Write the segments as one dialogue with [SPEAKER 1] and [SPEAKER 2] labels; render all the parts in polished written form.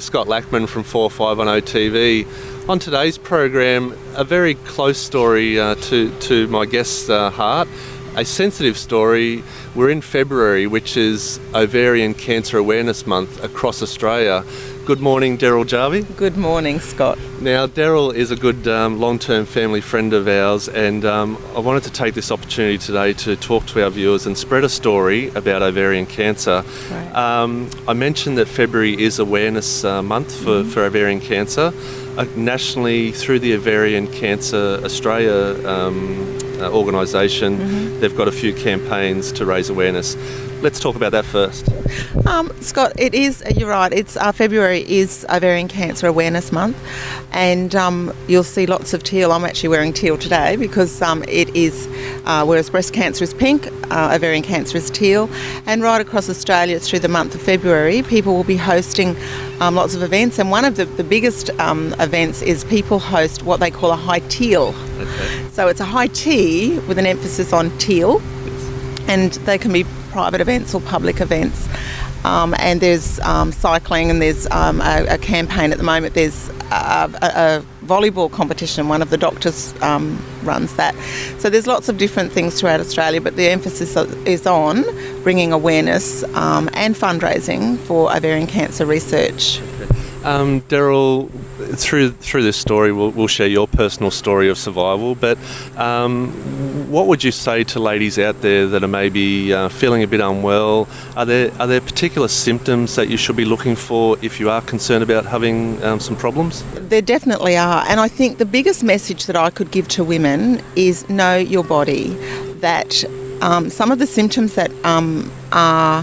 [SPEAKER 1] Scott Lackman from 4510 TV. On today's program, a very close story to my guest's heart, a sensitive story. We're in February, which is Ovarian Cancer Awareness Month across Australia. Good morning, Daryl Jarvie.
[SPEAKER 2] Good morning, Scott.
[SPEAKER 1] Now, Daryl is a good long-term family friend of ours, and I wanted to take this opportunity today to talk to our viewers and spread a story about ovarian cancer. Right. I mentioned that February is Awareness Month for ovarian cancer. Nationally, through the Ovarian Cancer Australia organisation, they've got a few campaigns to raise awareness. Let's talk about that first.
[SPEAKER 2] Scott, it is, you're right, it's February is Ovarian Cancer Awareness Month, and you'll see lots of teal. I'm actually wearing teal today because it is, whereas breast cancer is pink, ovarian cancer is teal, and right across Australia through the month of February, people will be hosting lots of events, and one of the biggest events is people host what they call a high teal. Okay. So it's a high tea with an emphasis on teal, and they can be private events or public events. And there's cycling, and there's a campaign at the moment. There's a volleyball competition. One of the doctors runs that. So there's lots of different things throughout Australia, but the emphasis is on bringing awareness and fundraising for ovarian cancer research.
[SPEAKER 1] Daryl, through this story, we'll share your personal story of survival, but what would you say to ladies out there that are maybe feeling a bit unwell? Are there particular symptoms that you should be looking for if you are concerned about having some problems?
[SPEAKER 2] There definitely are, and I think the biggest message that I could give to women is know your body, that some of the symptoms that are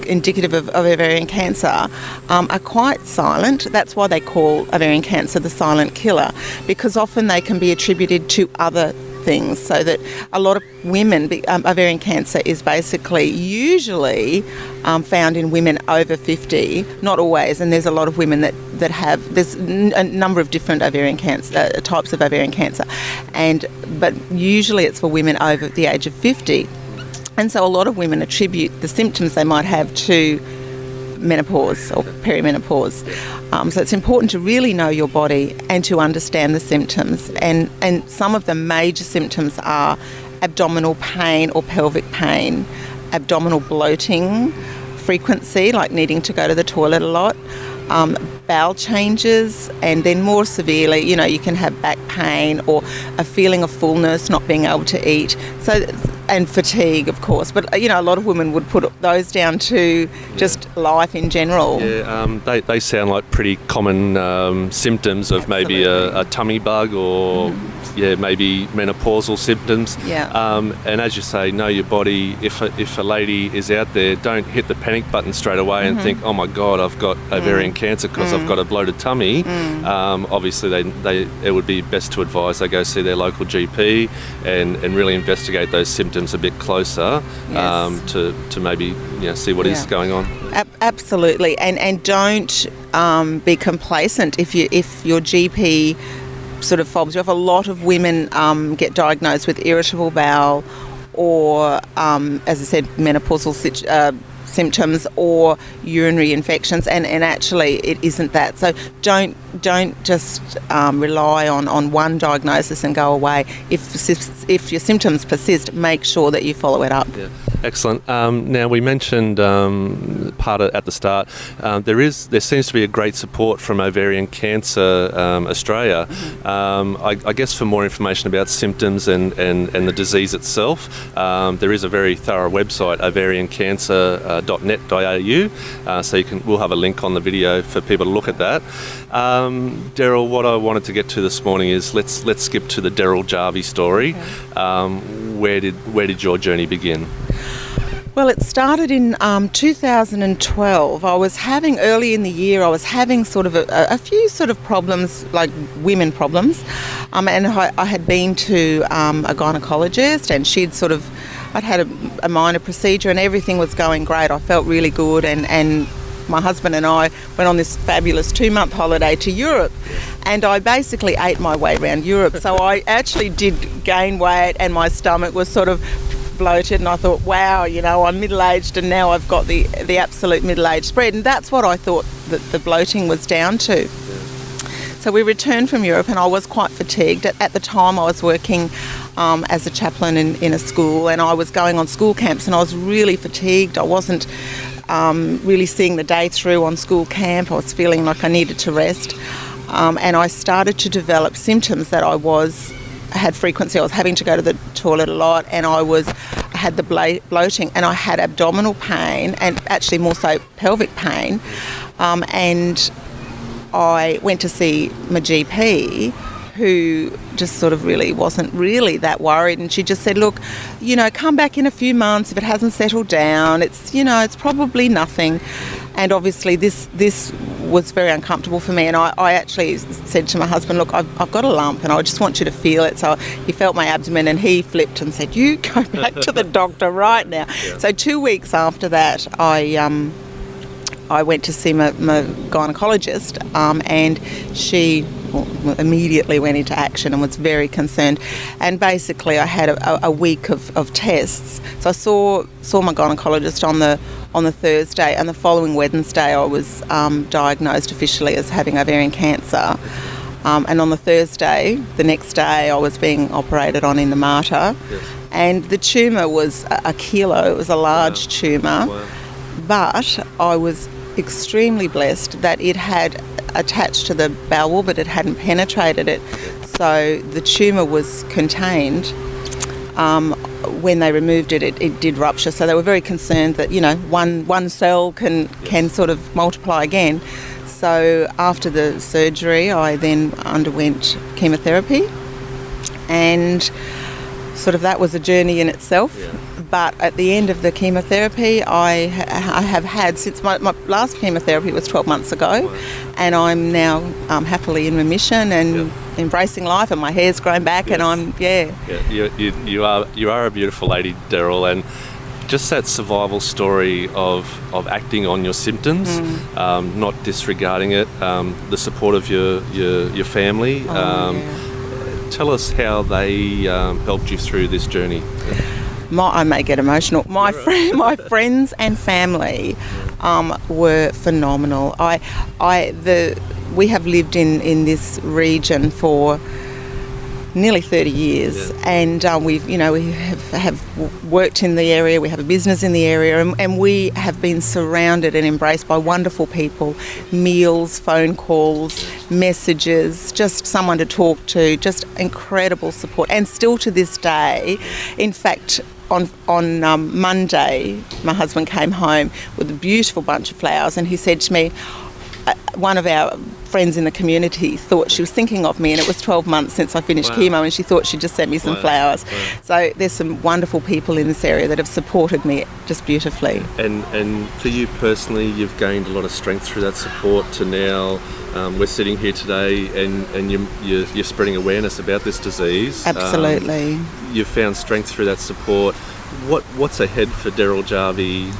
[SPEAKER 2] indicative of ovarian cancer are quite silent. That's why they call ovarian cancer the silent killer, because often they can be attributed to other things. So that a lot of women, ovarian cancer is basically usually found in women over 50, not always, and there's a lot of women that have, there's a number of different ovarian cancer, types of ovarian cancer, but usually it's for women over the age of 50. And so a lot of women attribute the symptoms they might have to menopause or perimenopause. So it's important to really know your body and to understand the symptoms. And some of the major symptoms are abdominal pain or pelvic pain, abdominal bloating, frequency, like needing to go to the toilet a lot, bowel changes, and then more severely, you can have back pain or a feeling of fullness, not being able to eat. And fatigue, of course, but a lot of women would put those down to just life in general.
[SPEAKER 1] Yeah, they sound like pretty common symptoms of maybe a tummy bug or maybe menopausal symptoms. Yeah. And as you say, know your body. If a lady is out there, don't hit the panic button straight away and think, oh my God, I've got ovarian cancer because I've got a bloated tummy. Obviously, it would be best to advise they go see their local GP and really investigate those symptoms a bit closer. Yes. To maybe see what is going on.
[SPEAKER 2] Absolutely, and don't be complacent if your GP sort of fobs you off. A lot of women get diagnosed with irritable bowel or, as I said, menopausal symptoms or urinary infections, and actually it isn't that. So don't just rely on one diagnosis and go away. If your symptoms persist, make sure that you follow it up.
[SPEAKER 1] Yeah. Excellent. Now, we mentioned at the start, there seems to be a great support from Ovarian Cancer Australia. I guess for more information about symptoms and the disease itself, there is a very thorough website, ovariancancer.net.au, so we'll have a link on the video for people to look at that. Daryl, what I wanted to get to this morning is let's skip to the Daryl Jarvie story. Okay. Where did your journey begin?
[SPEAKER 2] Well, it started in 2012. Early in the year, I was having sort of a few sort of problems, like women problems, and I had been to a gynecologist, and I'd had a minor procedure, and everything was going great. I felt really good, and my husband and I went on this fabulous 2-month holiday to Europe, and I basically ate my way around Europe. So I actually did gain weight, and my stomach was sort of bloated, and I thought, wow, I'm middle-aged and now I've got the absolute middle-aged spread, and that's what I thought that the bloating was down to. Yeah. So we returned from Europe and I was quite fatigued. At the time I was working as a chaplain in a school, and I was going on school camps, and I was really fatigued. I wasn't really seeing the day through on school camp. I was feeling like I needed to rest, and I started to develop symptoms that I had frequency. I was having to go to the toilet a lot, and I had the bloating, and I had abdominal pain, and actually more so pelvic pain, and I went to see my GP, who just sort of really wasn't really that worried, and she just said, look, come back in a few months if it hasn't settled down. It's probably nothing. And obviously this was very uncomfortable for me, and I actually said to my husband, look, I've got a lump and I just want you to feel it. So he felt my abdomen and he flipped and said, you go back to the doctor right now. Yeah. So 2 weeks after that, I went to see my gynaecologist, and she immediately went into action and was very concerned. And basically I had a week of tests. So I saw my gynaecologist on the Thursday, and the following Wednesday I was diagnosed officially as having ovarian cancer. And on the Thursday, the next day, I was being operated on in the Mater. Yes. And the tumour was a kilo. It was a large tumour. Wow. But I was extremely blessed that it had attached to the bowel, but it hadn't penetrated it. So the tumour was contained. When they removed it, it did rupture. So they were very concerned that, one cell can sort of multiply again. So after the surgery, I then underwent chemotherapy, and sort of that was a journey in itself. Yeah. But at the end of the chemotherapy, I have had, since my last chemotherapy was 12 months ago, and I'm now happily in remission and embracing life, and my hair's grown back, and I'm, you are a beautiful lady, Daryl, and just that survival story of acting on your symptoms, not disregarding it, the support of your family. Tell us how they helped you through this journey. I may get emotional. My friends and family were phenomenal. We have lived in this region for nearly 30 years, and we have worked in the area. We have a business in the area, and we have been surrounded and embraced by wonderful people. Meals, phone calls, messages, just someone to talk to, just incredible support. And still to this day, in fact, on Monday, my husband came home with a beautiful bunch of flowers, and he said to me, one of our friends in the community thought she was thinking of me, and it was 12 months since I finished chemo, and she thought she'd just sent me some flowers. Wow. So there's some wonderful people in this area that have supported me just beautifully.
[SPEAKER 1] And for you personally, you've gained a lot of strength through that support to now. We're sitting here today, and you're spreading awareness about this disease.
[SPEAKER 2] Absolutely.
[SPEAKER 1] You've found strength through that support. What's ahead for Daryl Jarvie?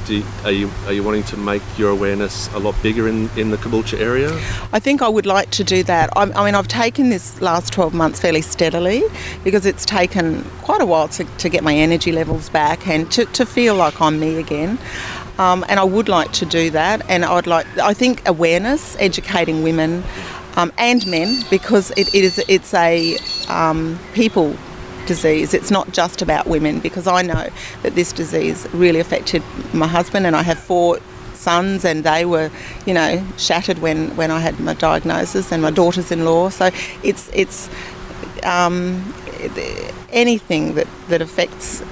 [SPEAKER 1] Are you wanting to make your awareness a lot bigger in the Caboolture area?
[SPEAKER 2] I think I would like to do that. I mean, I've taken this last 12 months fairly steadily, because it's taken quite a while to get my energy levels back and to feel like I'm me again. And I would like to do that, and I think awareness, educating women and men, because it's a people disease. It's not just about women, because I know that this disease really affected my husband, and I have 4 sons, and they were, shattered when I had my diagnosis, and my daughters-in-law. So it's anything that affects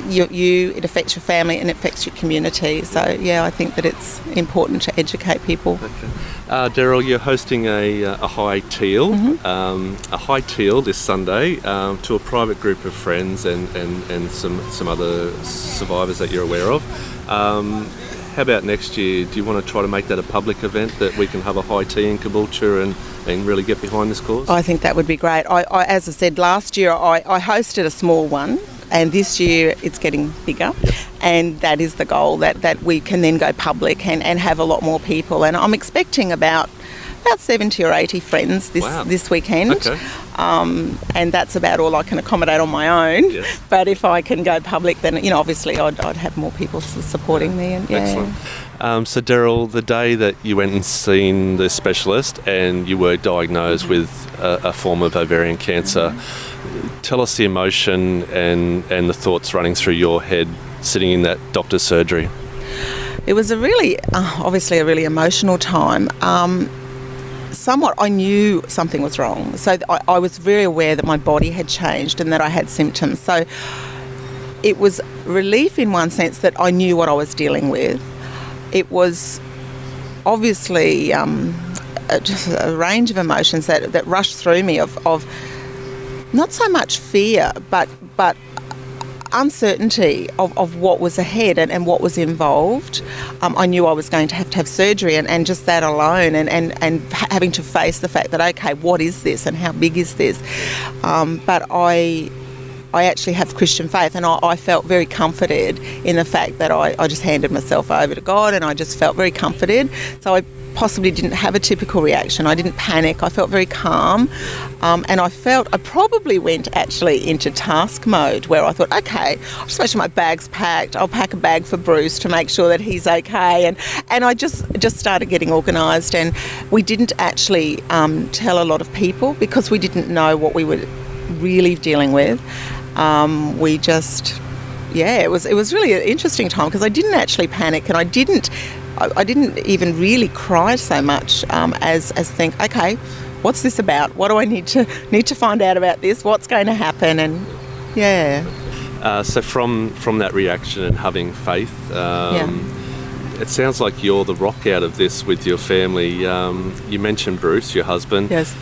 [SPEAKER 2] you, it affects your family, and it affects your community. So I think that it's important to educate people.
[SPEAKER 1] Okay. Daryl, you're hosting a high teal, a high teal this Sunday to a private group of friends and some other survivors that you're aware of. How about next year? Do you want to try to make that a public event, that we can have a high tea in Caboolture and really get behind this cause?
[SPEAKER 2] I think that would be great. I as I said, last year I hosted a small one, and this year it's getting bigger. Yep. And that is the goal, that we can then go public and have a lot more people. And I'm expecting about about 70 or 80 friends this weekend.
[SPEAKER 1] Okay.
[SPEAKER 2] And that's about all I can accommodate on my own.
[SPEAKER 1] Yes.
[SPEAKER 2] But if I can go public, then, obviously I'd have more people supporting me. And
[SPEAKER 1] Excellent. So, Daryl, the day that you went and seen the specialist and you were diagnosed with a form of ovarian cancer, tell us the emotion and the thoughts running through your head sitting in that doctor's surgery.
[SPEAKER 2] It was obviously a really emotional time. Somewhat, I knew something was wrong. So I was very aware that my body had changed and that I had symptoms. So it was relief in one sense that I knew what I was dealing with. It was obviously just a range of emotions that rushed through me of not so much fear, but uncertainty of what was ahead and what was involved. I knew I was going to have surgery and just that alone and having to face the fact that, okay, what is this and how big is this? But I actually have Christian faith, and I felt very comforted in the fact that I just handed myself over to God, and I just felt very comforted. So I possibly didn't have a typical reaction. I didn't panic. I felt very calm, and I probably went actually into task mode where I thought, okay, I'll just make sure my bag's packed. I'll pack a bag for Bruce to make sure that he's okay, and I just started getting organised. And we didn't actually tell a lot of people because we didn't know what we were really dealing with. We just, it was really an interesting time because I didn't actually panic, and I didn't even really cry so much as think, okay, what's this about? What do I need to find out about this? What's going to happen? And
[SPEAKER 1] so from that reaction and having faith, it sounds like you're the rock out of this with your family. You mentioned Bruce, your husband.
[SPEAKER 2] Yes.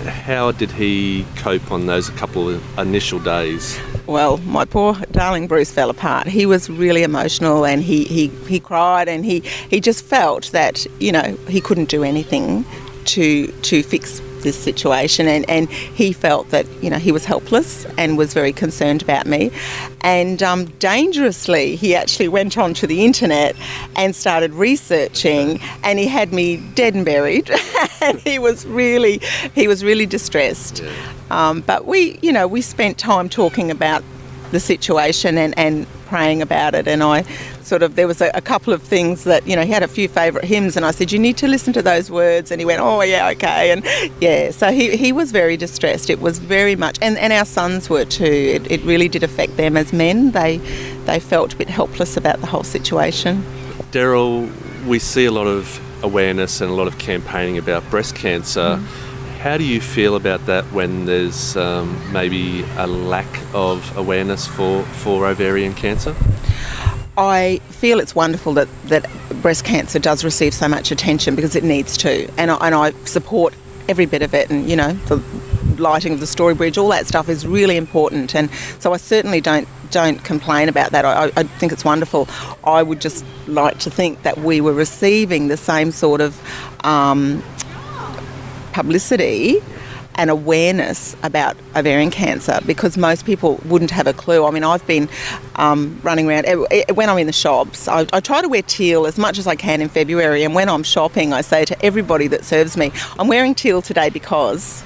[SPEAKER 1] How did he cope on those couple of initial days?
[SPEAKER 2] Well, my poor darling Bruce fell apart. He was really emotional, and he cried, and he just felt that, he couldn't do anything to fix this situation, and he felt that, he was helpless and was very concerned about me. And dangerously, he actually went onto the internet and started researching, and he had me dead and buried, and he was really distressed. But we spent time talking about the situation and praying about it, and there was a couple of things that, he had a few favourite hymns, and I said, you need to listen to those words, and he went, oh yeah, okay, and so he was very distressed. It was very much, and our sons were too. It really did affect them as men. They felt a bit helpless about the whole situation.
[SPEAKER 1] Daryl, we see a lot of awareness and a lot of campaigning about breast cancer. How do you feel about that when there's maybe a lack of awareness for ovarian cancer?
[SPEAKER 2] I feel it's wonderful that breast cancer does receive so much attention because it needs to, and I support every bit of it, and the lighting of the Story Bridge, all that stuff is really important, and so I certainly don't complain about that. I think it's wonderful. I would just like to think that we were receiving the same sort of publicity and awareness about ovarian cancer, because most people wouldn't have a clue. I mean, I've been running around, when I'm in the shops, I try to wear teal as much as I can in February, and when I'm shopping, I say to everybody that serves me, I'm wearing teal today because,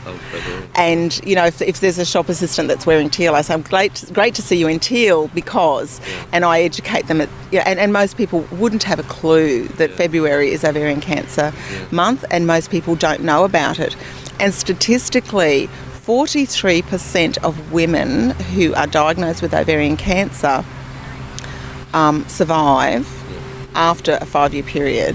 [SPEAKER 2] and if there's a shop assistant that's wearing teal, I say, great to see you in teal because, and I educate them, and most people wouldn't have a clue that February is ovarian cancer month, and most people don't know about it. And statistically, 43% of women who are diagnosed with ovarian cancer survive after a 5-year period.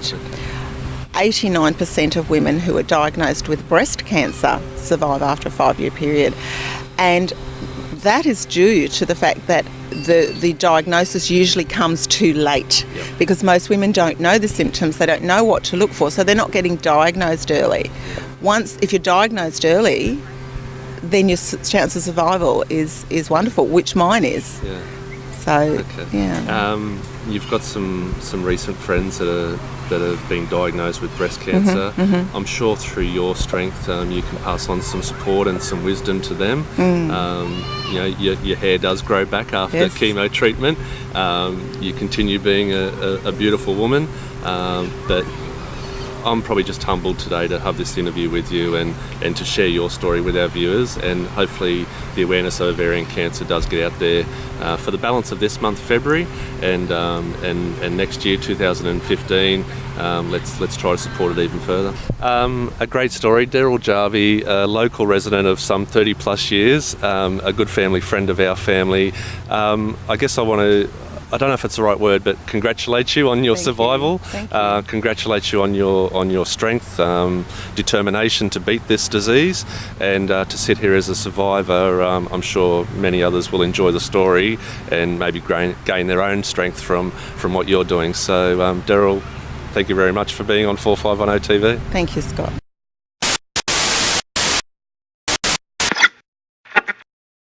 [SPEAKER 2] 89% of women who are diagnosed with breast cancer survive after a 5-year period. And that is due to the fact that the diagnosis usually comes too late, because most women don't know the symptoms, they don't know what to look for, so they're not getting diagnosed early. If you're diagnosed early, then your chance of survival is wonderful, which mine is. So,
[SPEAKER 1] you've got some recent friends that have been diagnosed with breast cancer. I'm sure through your strength, you can pass on some support and some wisdom to them. Your hair does grow back after chemo treatment. You continue being a beautiful woman, but I'm probably just humbled today to have this interview with you and to share your story with our viewers, and hopefully the awareness of ovarian cancer does get out there for the balance of this month, February, and next year, 2015. Let's try to support it even further. A great story. Daryl Jarvie, a local resident of some 30 plus years, a good family friend of our family. I guess I want to, I don't know if it's the right word, but congratulate you on your survival.
[SPEAKER 2] Thank you.
[SPEAKER 1] Congratulate you on your strength, determination to beat this disease, and to sit here as a survivor. I'm sure many others will enjoy the story and maybe gain their own strength from what you're doing. So, Daryl, thank you very much for being on 4510 TV.
[SPEAKER 2] Thank you, Scott.